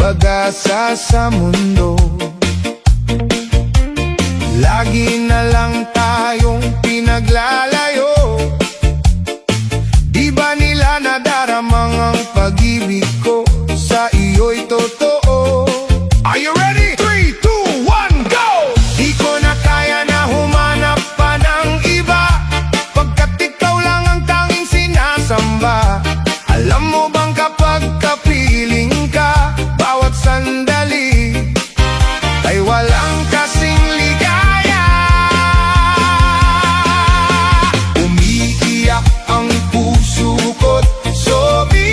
pag-asa sa mundo. Lagi na lang tayong pinaglalayo. Di ba nila nadaramang ang pag-ibig ko sa iyo'y totoo? Are you ready? 3, 2, 1, go! Di ko na kaya na humanap pa ng iba, pagkat ikaw lang ang tanging sinasamba. Alam mo bang kapag kapiling ka, bawat sandali ay walang kasing ligaya. Umiiyak ang puso ko't sumisigaw.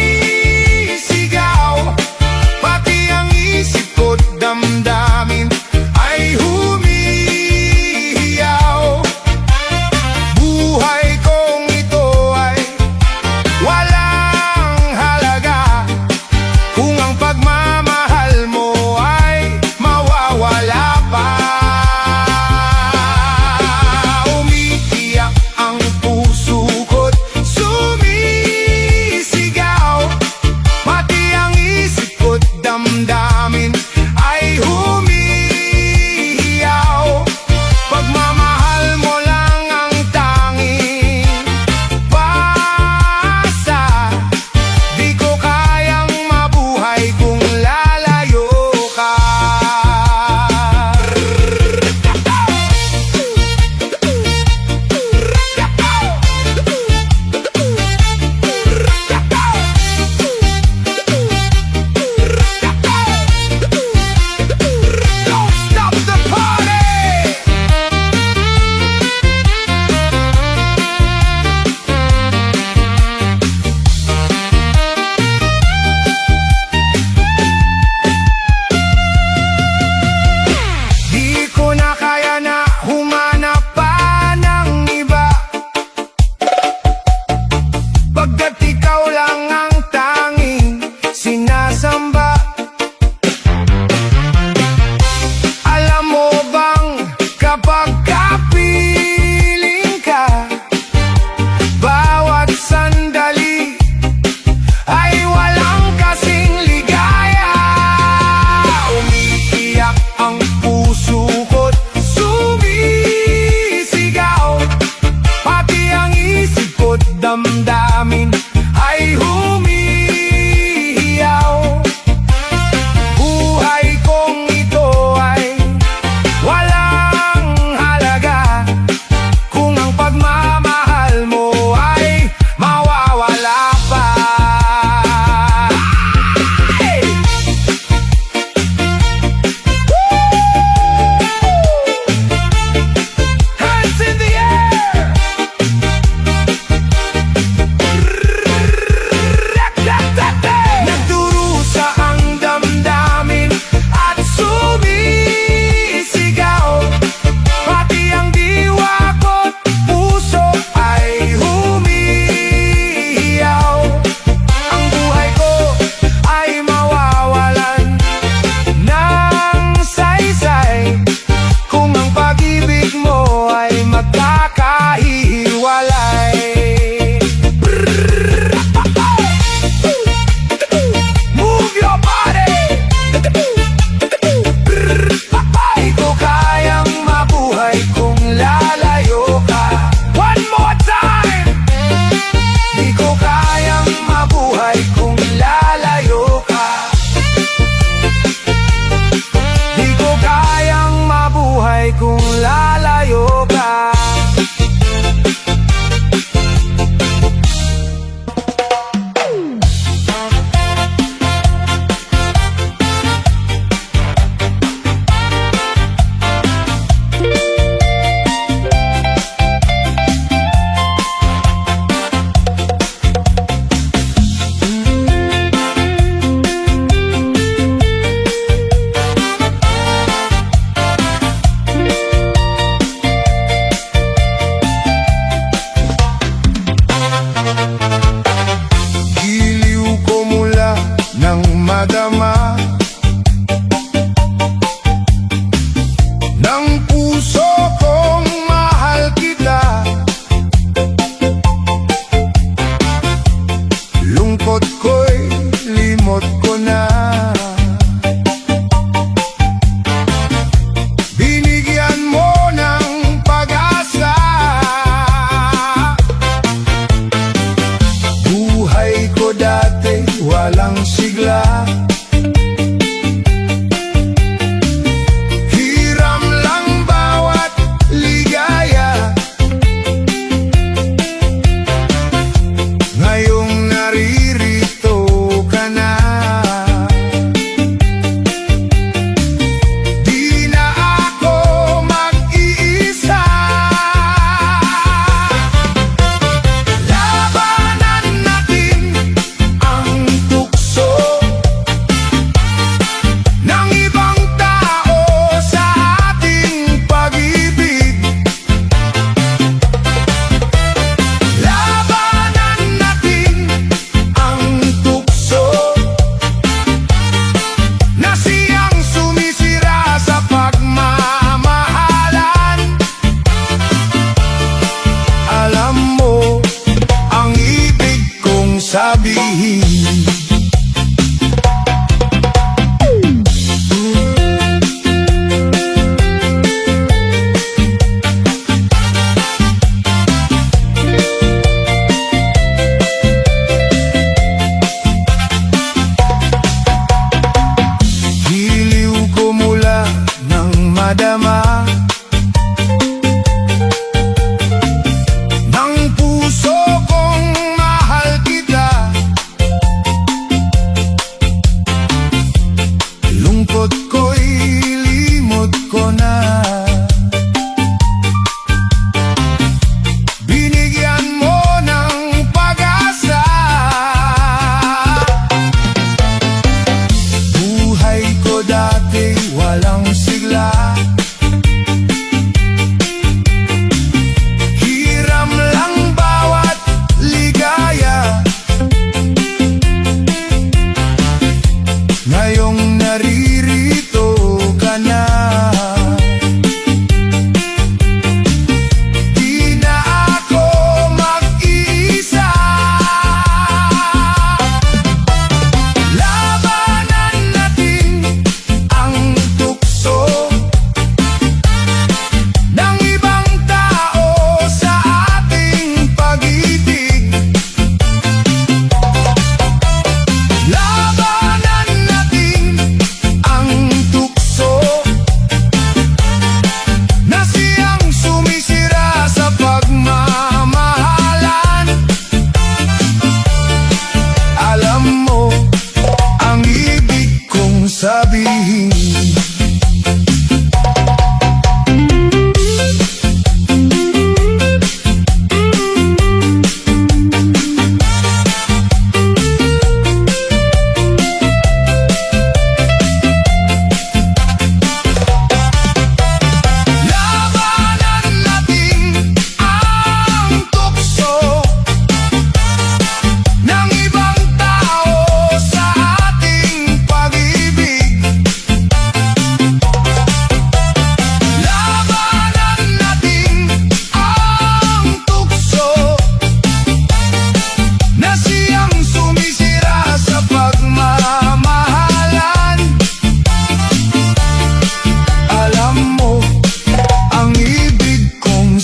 sabihin.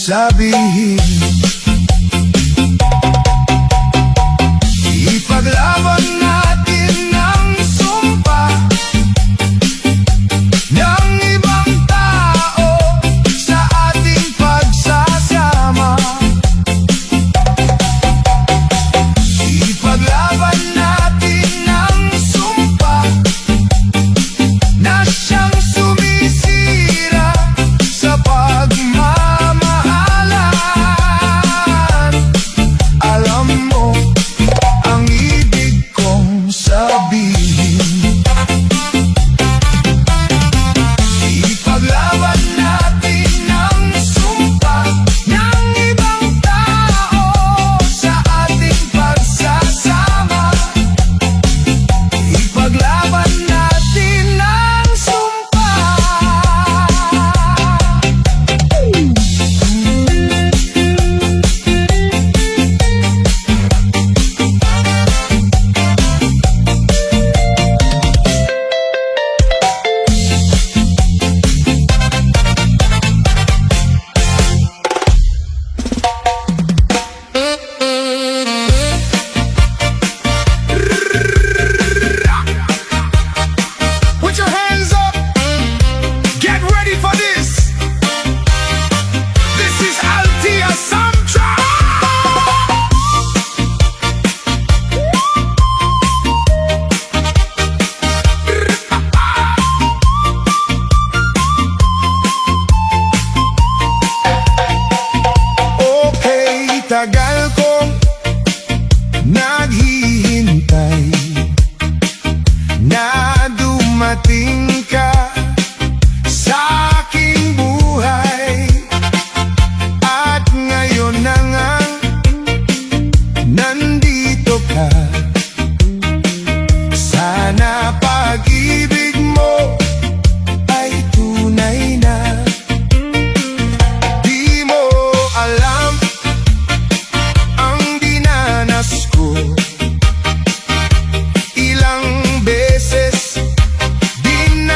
Sabihin, ipaglaban natin ang sumpa ng ibang tao sa ating pagsasama. Ipaglaban natin ang sumpa na siyang sumisira sa pagmamahal. Tagal kong naghihintay na dumating ka sa aking buhay, at ngayon na nga nandito ka. Sana pag-ibig mo ay tunay na. Di mo alam ilang beses din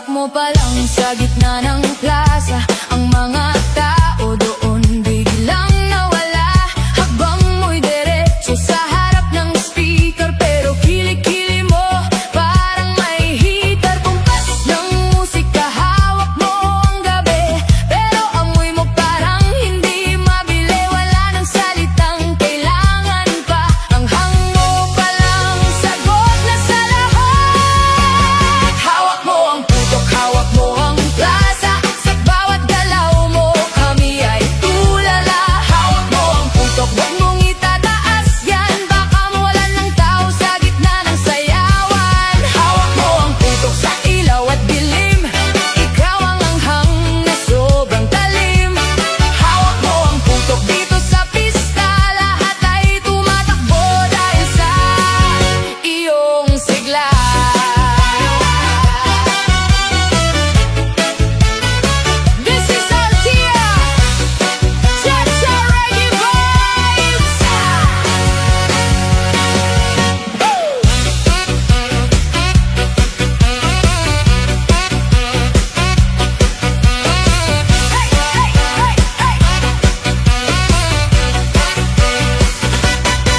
hawak mo pa lang sa gitna ng plaza, ang mga tao doon biglang nawala. Habang mo'y diretso sa harap ng speaker, pero kilikili mo parang may heater. Kumpas ng musika, hawak mo ang gabi, pero amoy mo parang hindi mabili. Wala nang salitang kailangan pa, ang hango pa lang sagot na sa lahat. Hawak mo ang putok, hawak mo ang plaza, sa bawat galaw mo kami ay tulala. Hawak mo ang putok, huwag mong itataas yan, baka mawalan ng tao sa gitna ng sayawan. Hawak mo ang putok sa ilaw at dilim, ikaw ang anghang na sobrang talim. Hawak mo ang putok dito sa pista, lahat ay tumatakbo dahil sa iyong sigla. This is our Tia, Cha-Cha Reggae Vibes.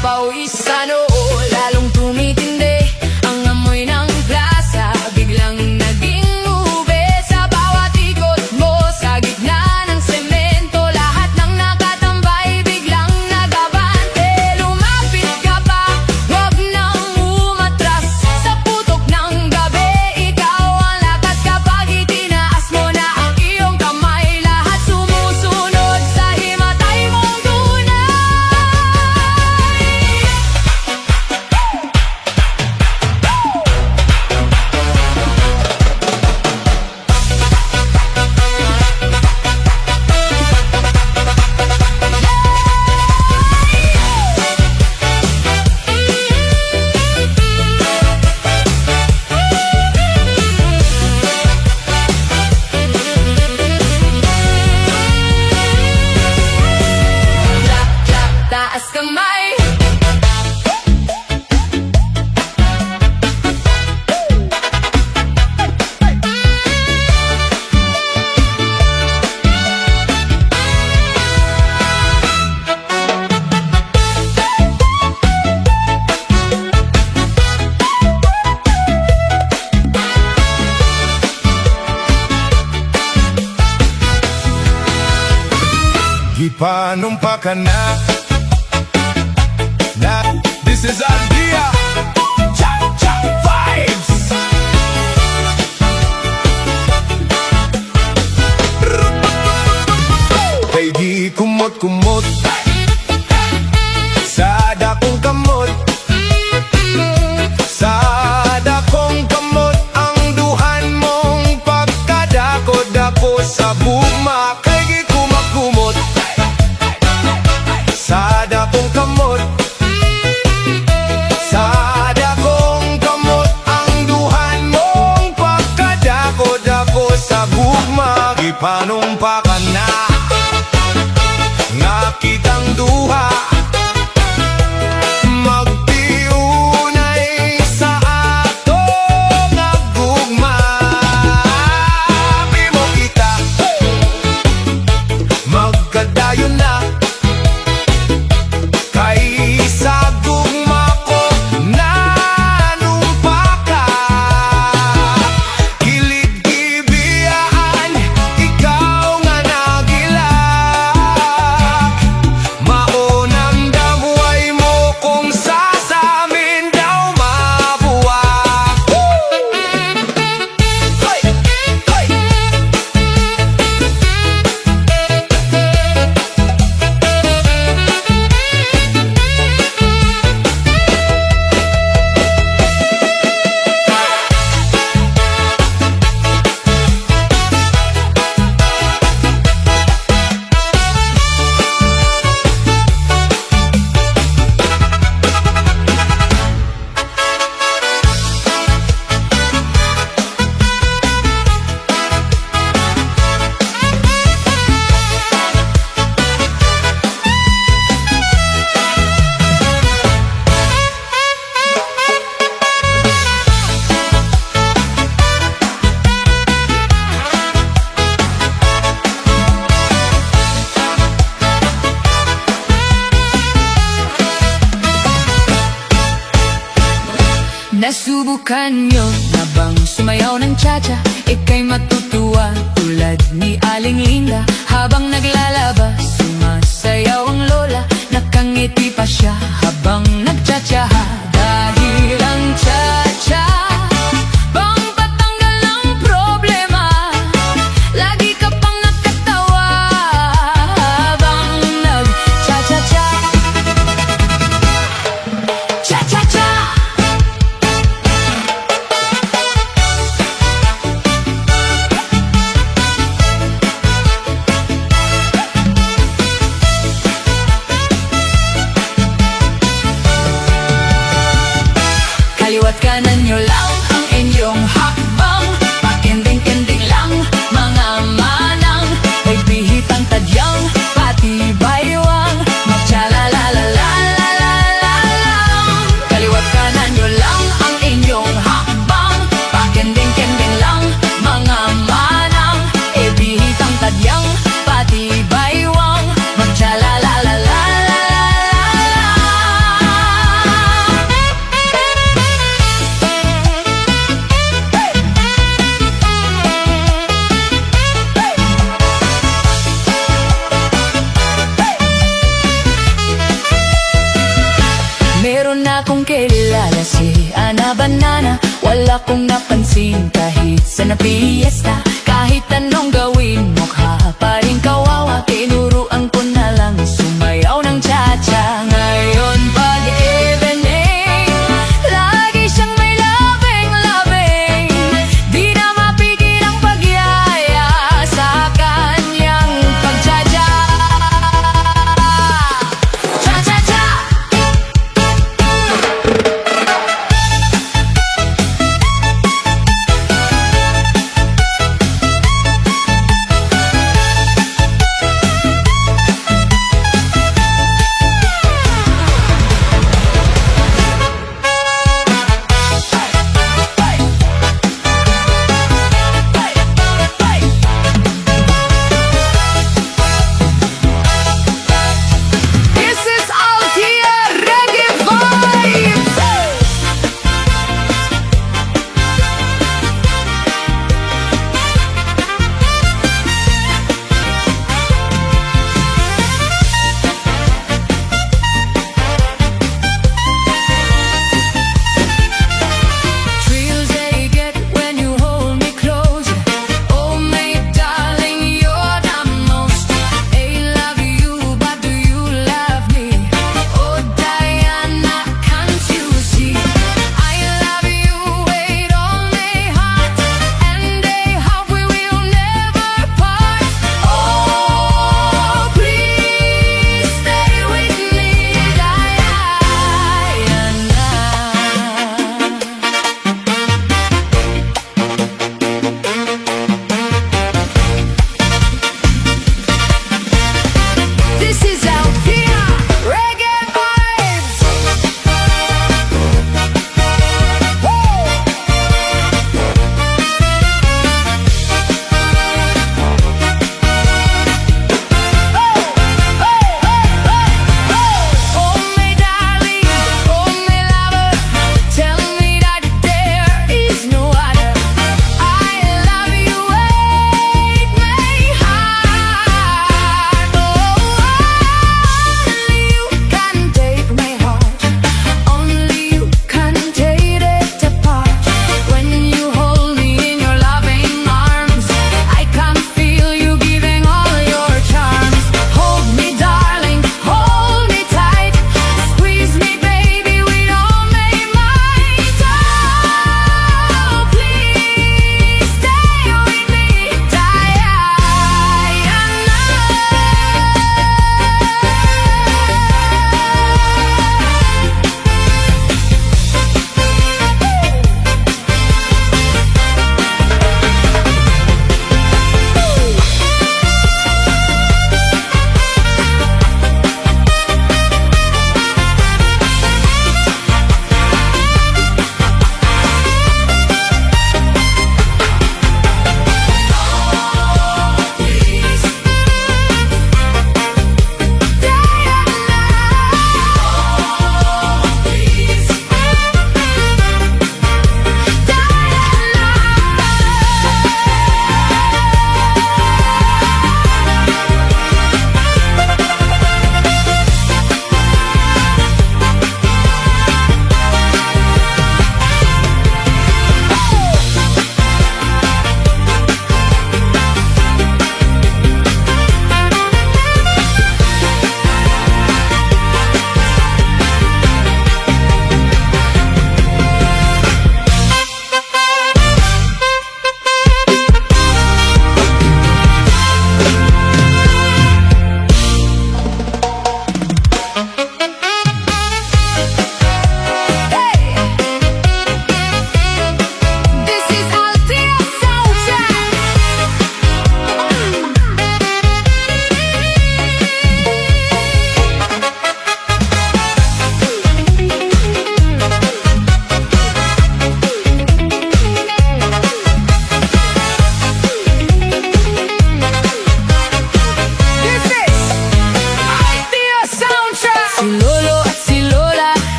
Pawis sa noo, lalong tumitindi, ang amoy ng plaza biglang naging ube. Sa bawat ikot mo sa gitna ng semento, lahat ng nakatambay biglang nagabante. Lumapit ka pa, huwag nang umatras, sa putok ng gabi ikaw ang lakas. Kapag itinaas mo na ang iyong kamay, lahat sumusunod sa himatay mong tunay. Clap, clap, taas kamay. Ipanumpa ka na, this is our Dia, Cha-Cha Vibes. Kay di kumot-kumot sa dakong kamot, sa dakong kamot, ang duhan mong pagkadako-dako sa bugma. Kay di kumakumot sa dakong kamot, sa dakong kamot, ang duhan mong pagkadako-dako sa bugma. Ipanumpa ka na, nakitang duha, magtiunay sa atong nagugma. Pimo kita, magkadayon na, kay sa gugma ko nanumpa ka. Kilid-kibiyaan, ikaw nga nag Subukan nyo na bang sumayaw ng cha-cha? Ika'y matutuwa tulad ni Aling Linda. Habang naglalaba, sumasayaw ang lola. Nakangiti pa siya habang nagcha-cha. Dahil ang cha-cha bang patanggal ng problema. Lagi ka pang nakatawa habang nag-cha-cha-cha. Cha-cha-cha. Kaliwat kanan nyo lang ang inyong hakbang. Pakending-kending lang mga manang. May pihitang tadyang, pati baywang. Magchalalalalalalang. Kaliwat kanan nyo lang ang inyong hakbang. Pakending-kending lang mga manang. May pihitang tadyang, pati baywang. Magchalalalalalalang. Meron akong kilala si Ana Banana. Wala kong napansin kahit sa napiesta. Kahit anong gawin, mukha pa rin kawawa. Tinuruan ko na lang sumayaw ng cha-cha. Ngayon pag evening, lagi siyang may labing-labing. Di na mapigil ang pagyaya sa kanyang pag-cha-cha. Cha-cha-cha.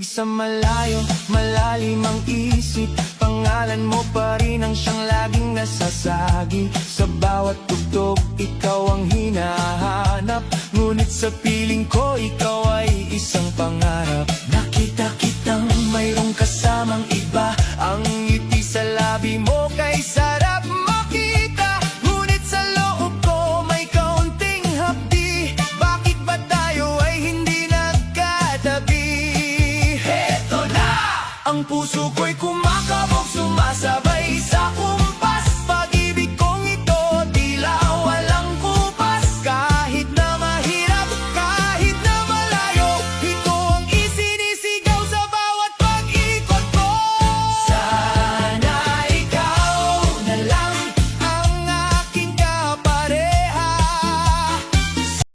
sa malayo, malalim ang isip. Pangalan mo pa rin ang siyang laging nasasagi. Sa bawat tugtog, ikaw ang hinahanap. Ngunit sa piling ko, ikaw ay isang pangarap. Nakita kitang mayroong kasamang iba. Ang ngiti sa labi mo kaysa